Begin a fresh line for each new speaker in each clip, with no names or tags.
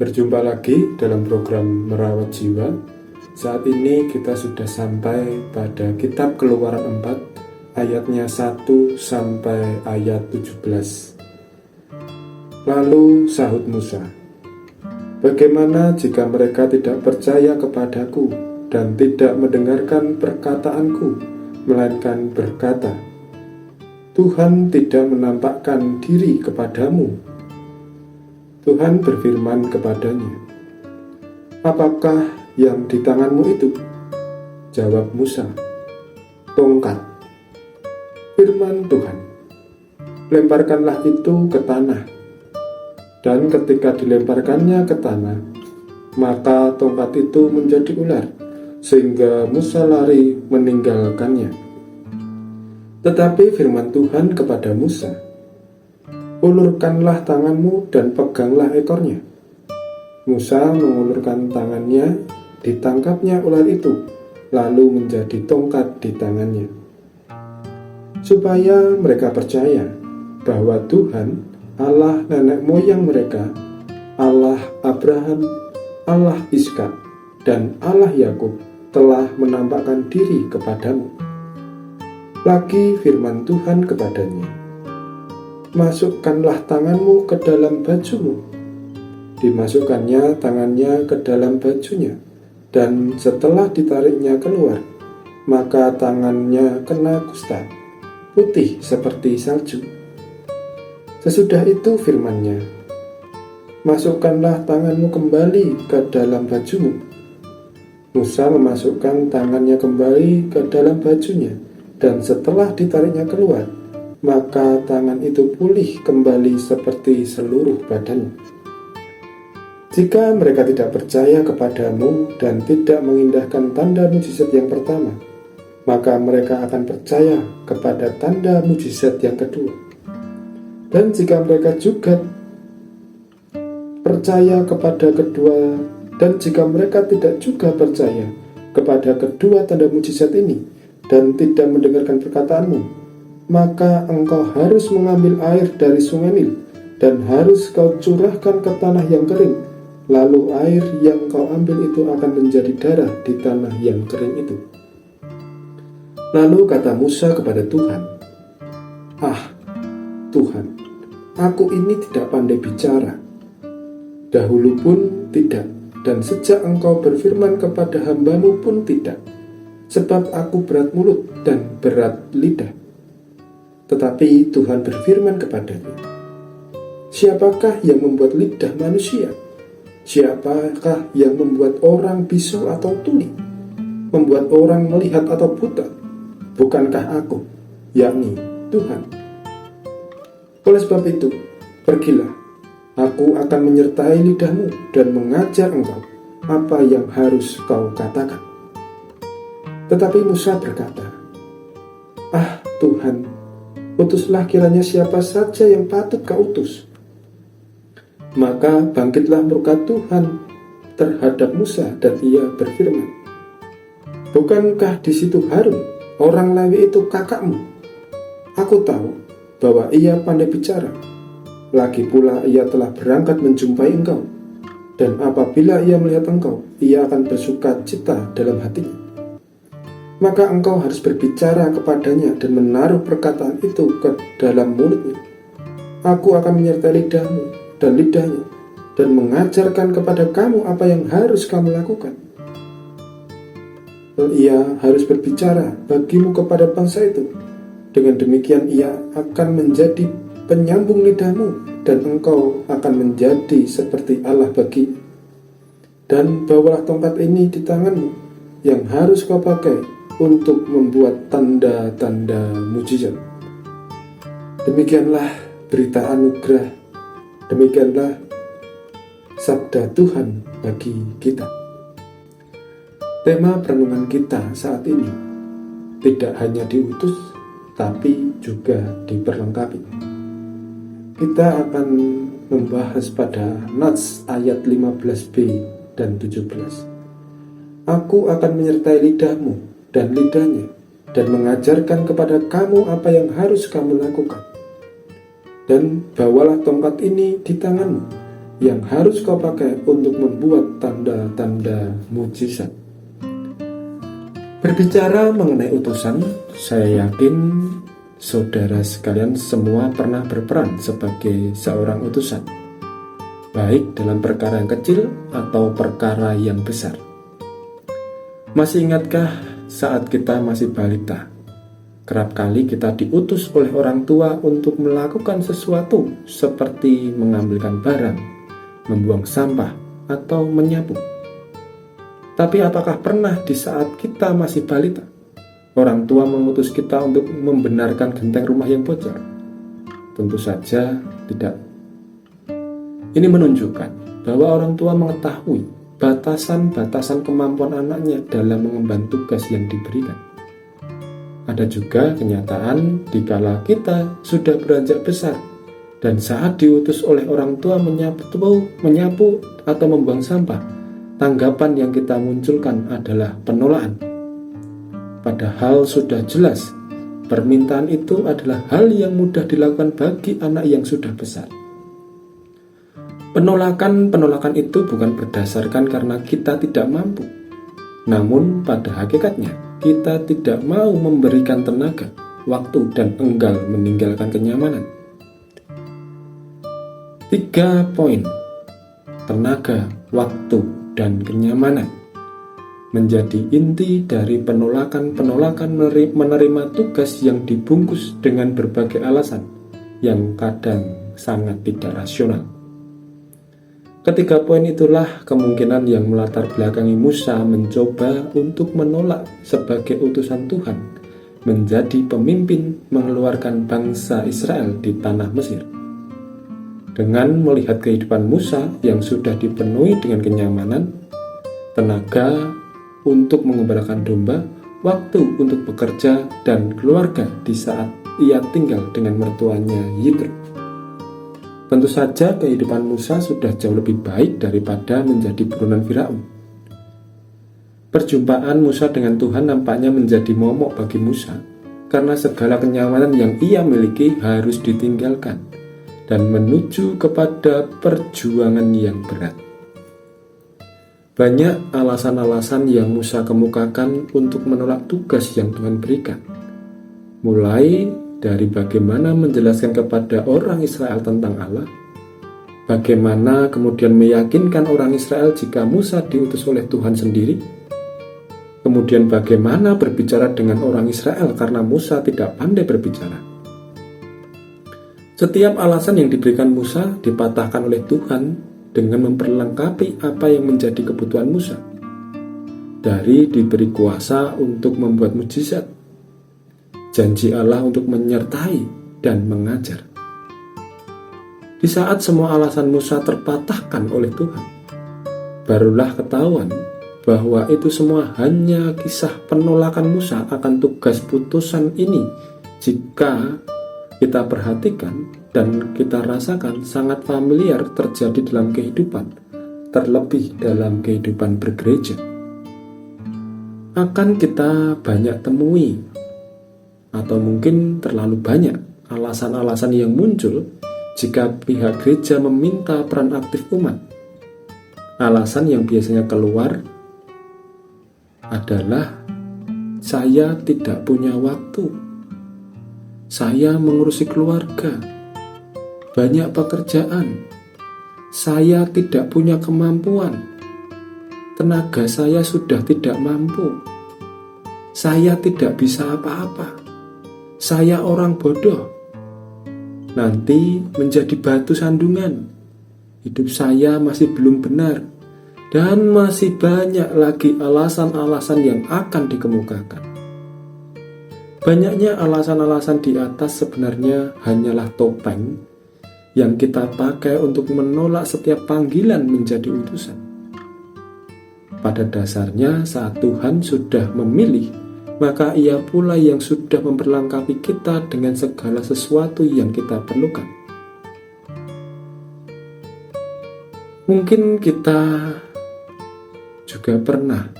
Berjumpa lagi dalam program Merawat Jiwa. Saat ini kita sudah sampai pada kitab Keluaran 4 ayatnya 1 sampai ayat 17. Lalu sahut Musa, "Bagaimana jika mereka tidak percaya kepadaku dan tidak mendengarkan perkataanku, melainkan berkata, 'Tuhan tidak menampakkan diri kepadamu.' Tuhan berfirman kepadanya, 'Apakah yang di tanganmu itu?' Jawab Musa, 'Tongkat.' Firman Tuhan, 'Lemparkanlah itu ke tanah.' Dan ketika dilemparkannya ke tanah, maka tongkat itu menjadi ular, sehingga Musa lari meninggalkannya. Tetapi firman Tuhan kepada Musa, 'Ulurkanlah tanganmu dan peganglah ekornya.' Musa mengulurkan tangannya, ditangkapnya ular itu, lalu menjadi tongkat di tangannya. Supaya mereka percaya bahwa Tuhan, Allah nenek moyang mereka, Allah Abraham, Allah Ishak, dan Allah Yakub telah menampakkan diri kepadamu. Lagi firman Tuhan kepadanya, 'Masukkanlah tanganmu ke dalam bajumu.' Dimasukkannya tangannya ke dalam bajunya, dan setelah ditariknya keluar, maka tangannya kena kusta, putih seperti salju. Sesudah itu firman-Nya, 'Masukkanlah tanganmu kembali ke dalam bajumu.' Musa memasukkan tangannya kembali ke dalam bajunya, dan setelah ditariknya keluar, maka tangan itu pulih kembali seperti seluruh badannya. Jika mereka tidak percaya kepadamu dan tidak mengindahkan tanda mujizat yang pertama, maka mereka akan percaya kepada tanda mujizat yang kedua. Dan jika mereka juga percaya kepada kedua, dan jika mereka tidak juga percaya kepada kedua tanda mujizat ini dan tidak mendengarkan perkataanmu, maka engkau harus mengambil air dari sungai Nil dan harus kau curahkan ke tanah yang kering. Lalu air yang kau ambil itu akan menjadi darah di tanah yang kering itu." Lalu kata Musa kepada Tuhan, "Ah, Tuhan, aku ini tidak pandai bicara. Dahulu pun tidak, dan sejak engkau berfirman kepada hambamu pun tidak, sebab aku berat mulut dan berat lidah." Tetapi Tuhan berfirman kepadanya, "Siapakah yang membuat lidah manusia? Siapakah yang membuat orang bisu atau tuli? Membuat orang melihat atau buta? Bukankah aku, yakni Tuhan? Oleh sebab itu, pergilah, aku akan menyertai lidahmu dan mengajar engkau apa yang harus kau katakan." Tetapi Musa berkata, "Ah Tuhan, utuslah kiranya siapa saja yang patut kau utus." Maka bangkitlah murka Tuhan terhadap Musa dan ia berfirman, "Bukankah di situ Harun, orang Lewi itu kakakmu? Aku tahu bahwa ia pandai bicara. Lagi pula ia telah berangkat menjumpai engkau, dan apabila ia melihat engkau, ia akan bersuka cita dalam hatinya. Maka engkau harus berbicara kepadanya dan menaruh perkataan itu ke dalam mulutnya. Aku akan menyertai lidahmu dan lidahnya, dan mengajarkan kepada kamu apa yang harus kamu lakukan. Ia harus berbicara bagimu kepada bangsa itu. Dengan demikian ia akan menjadi penyambung lidahmu, dan engkau akan menjadi seperti Allah bagi. Dan bawalah tongkat ini di tanganmu, yang harus kau pakai untuk membuat tanda-tanda mujizat." Demikianlah berita anugerah. Demikianlah sabda Tuhan bagi kita. Tema perenungan kita saat ini tidak hanya diutus, tapi juga diperlengkapi. Kita akan membahas pada Nats ayat 15b dan 17. "Aku akan menyertai lidahmu dan lidahnya, dan mengajarkan kepada kamu apa yang harus kamu lakukan. Dan bawalah tongkat ini di tanganmu, yang harus kau pakai untuk membuat tanda-tanda mujizat. Berbicara mengenai utusan, saya yakin saudara sekalian semua pernah berperan sebagai seorang utusan, baik dalam perkara yang kecil atau perkara yang besar. Masih ingatkah saat kita masih balita, kerap kali kita diutus oleh orang tua untuk melakukan sesuatu seperti mengambilkan barang, membuang sampah, atau menyapu? Tapi apakah pernah di saat kita masih balita, orang tua mengutus kita untuk membenarkan genteng rumah yang bocor? Tentu saja tidak. Ini menunjukkan bahwa orang tua mengetahui batasan-batasan kemampuan anaknya dalam mengemban tugas yang diberikan. Ada juga kenyataan dikala kita sudah beranjak besar dan saat diutus oleh orang tua menyapu atau membuang sampah, tanggapan yang kita munculkan adalah penolakan. Padahal sudah jelas, permintaan itu adalah hal yang mudah dilakukan bagi anak yang sudah besar. Penolakan itu bukan berdasarkan karena kita tidak mampu, namun pada hakikatnya kita tidak mau memberikan tenaga, waktu, dan enggal meninggalkan kenyamanan. 3 poin: tenaga, waktu, dan kenyamanan menjadi inti dari penolakan menerima tugas yang dibungkus dengan berbagai alasan yang kadang sangat tidak rasional. Ketiga poin itulah kemungkinan yang melatar belakangi Musa mencoba untuk menolak sebagai utusan Tuhan menjadi pemimpin mengeluarkan bangsa Israel di tanah Mesir. Dengan melihat kehidupan Musa yang sudah dipenuhi dengan kenyamanan, tenaga untuk mengembalakan domba, waktu untuk bekerja, dan keluarga di saat ia tinggal dengan mertuanya Yitro. Tentu saja kehidupan Musa sudah jauh lebih baik daripada menjadi buronan Firaun. Perjumpaan Musa dengan Tuhan nampaknya menjadi momok bagi Musa karena segala kenyamanan yang ia miliki harus ditinggalkan dan menuju kepada perjuangan yang berat. Banyak alasan-alasan yang Musa kemukakan untuk menolak tugas yang Tuhan berikan, mulai dari bagaimana menjelaskan kepada orang Israel tentang Allah, bagaimana kemudian meyakinkan orang Israel jika Musa diutus oleh Tuhan sendiri, kemudian bagaimana berbicara dengan orang Israel karena Musa tidak pandai berbicara. Setiap alasan yang diberikan Musa dipatahkan oleh Tuhan dengan memperlengkapi apa yang menjadi kebutuhan Musa, dari diberi kuasa untuk membuat mujizat, janji Allah untuk menyertai dan mengajar. Di saat semua alasan Musa terpatahkan oleh Tuhan, barulah ketahuan bahwa itu semua hanya kisah penolakan Musa akan tugas putusan ini. Jika kita perhatikan dan kita rasakan sangat familiar terjadi dalam kehidupan, terlebih dalam kehidupan bergereja. Akan kita banyak temui, atau mungkin terlalu banyak alasan-alasan yang muncul jika pihak gereja meminta peran aktif umat. Alasan yang biasanya keluar adalah saya tidak punya waktu, saya mengurusi keluarga, banyak pekerjaan, saya tidak punya kemampuan, tenaga saya sudah tidak mampu, saya tidak bisa apa-apa, saya orang bodoh, nanti menjadi batu sandungan, hidup saya masih belum benar, dan masih banyak lagi alasan-alasan yang akan dikemukakan. Banyaknya alasan-alasan di atas sebenarnya hanyalah topeng yang kita pakai untuk menolak setiap panggilan menjadi utusan. Pada dasarnya saat Tuhan sudah memilih, maka ia pula yang sudah memperlengkapi kita dengan segala sesuatu yang kita perlukan. Mungkin kita juga pernah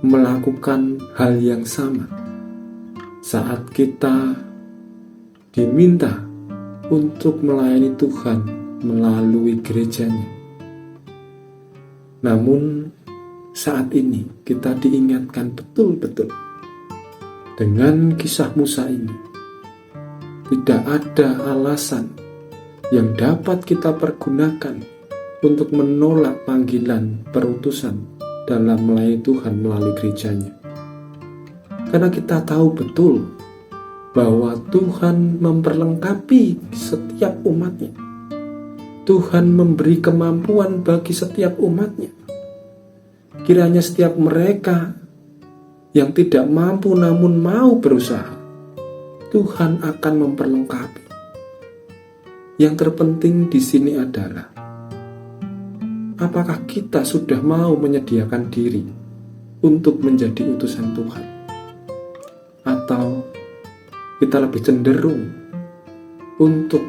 melakukan hal yang sama saat kita diminta untuk melayani Tuhan melalui gerejanya. Namun saat ini kita diingatkan betul-betul dengan kisah Musa ini. Tidak ada alasan yang dapat kita pergunakan untuk menolak panggilan perutusan dalam melayani Tuhan melalui gerejanya. Karena kita tahu betul bahwa Tuhan memperlengkapi setiap umatnya. Tuhan memberi kemampuan bagi setiap umatnya. Kiranya setiap mereka yang tidak mampu namun mau berusaha, Tuhan akan memperlengkapi. Yang terpenting di sini adalah apakah kita sudah mau menyediakan diri untuk menjadi utusan Tuhan? Atau kita lebih cenderung untuk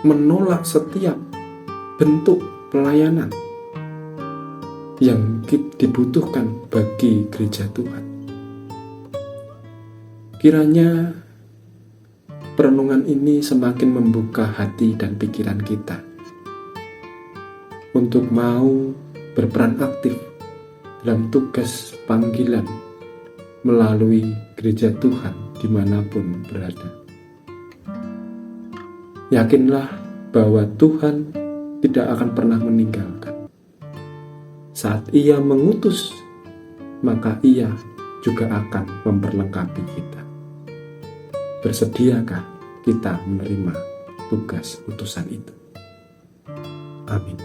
menolak setiap bentuk pelayanan yang dibutuhkan bagi gereja Tuhan? Kiranya perenungan ini semakin membuka hati dan pikiran kita untuk mau berperan aktif dalam tugas panggilan melalui gereja Tuhan dimanapun berada. Yakinlah bahwa Tuhan tidak akan pernah meninggalkan. Saat Ia mengutus, maka Ia juga akan memperlengkapi kita. Bersediakah kita menerima tugas utusan itu? Amin.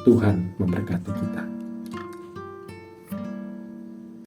Tuhan memberkati kita.